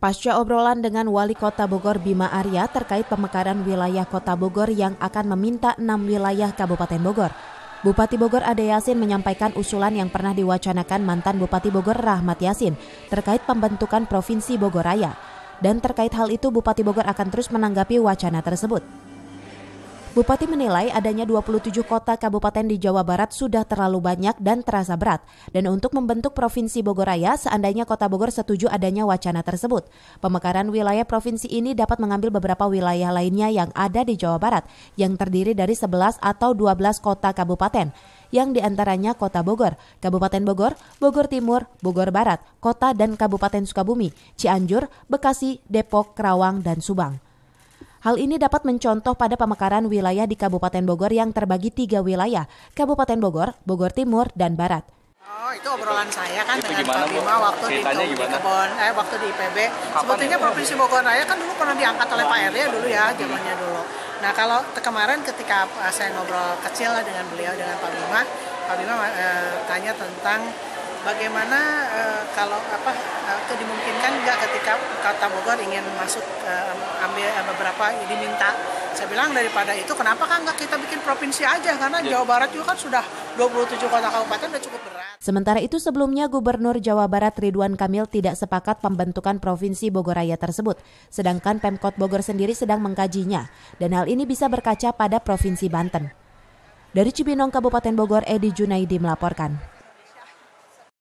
Pasca obrolan dengan Wali Kota Bogor Bima Arya terkait pemekaran wilayah Kota Bogor yang akan meminta 6 wilayah Kabupaten Bogor. Bupati Bogor Ade Yasin menyampaikan usulan yang pernah diwacanakan mantan Bupati Bogor Rahmat Yasin terkait pembentukan Provinsi Bogor Raya. Dan terkait hal itu Bupati Bogor akan terus menanggapi wacana tersebut. Bupati menilai adanya 27 kota kabupaten di Jawa Barat sudah terlalu banyak dan terasa berat. Dan untuk membentuk Provinsi Bogor Raya, seandainya Kota Bogor setuju adanya wacana tersebut. Pemekaran wilayah provinsi ini dapat mengambil beberapa wilayah lainnya yang ada di Jawa Barat, yang terdiri dari 11 atau 12 kota kabupaten, yang diantaranya Kota Bogor, Kabupaten Bogor, Bogor Timur, Bogor Barat, Kota dan Kabupaten Sukabumi, Cianjur, Bekasi, Depok, Karawang, dan Subang. Hal ini dapat mencontoh pada pemekaran wilayah di Kabupaten Bogor yang terbagi 3 wilayah, Kabupaten Bogor, Bogor Timur, dan Barat. Oh, itu obrolan saya kan itu dengan Pak Bima waktu di IPB. Sebetulnya Provinsi Bogor Raya kan dulu pernah diangkat oleh Pak RY dulu ya, zamannya dulu. Nah, kalau kemarin ketika saya ngobrol kecil dengan beliau, dengan Pak Bima tanya tentang bagaimana kalau dimungkinkan nggak ketika Kota Bogor ingin masuk ambil beberapa diminta. Saya bilang daripada itu kenapa kan nggak kita bikin provinsi aja, karena Jawa Barat juga kan sudah 27 kota kabupaten udah cukup berat. Sementara itu sebelumnya Gubernur Jawa Barat Ridwan Kamil tidak sepakat pembentukan Provinsi Bogor Raya tersebut. Sedangkan Pemkot Bogor sendiri sedang mengkajinya dan hal ini bisa berkaca pada Provinsi Banten. Dari Cibinong, Kabupaten Bogor, Edi Junaidi melaporkan.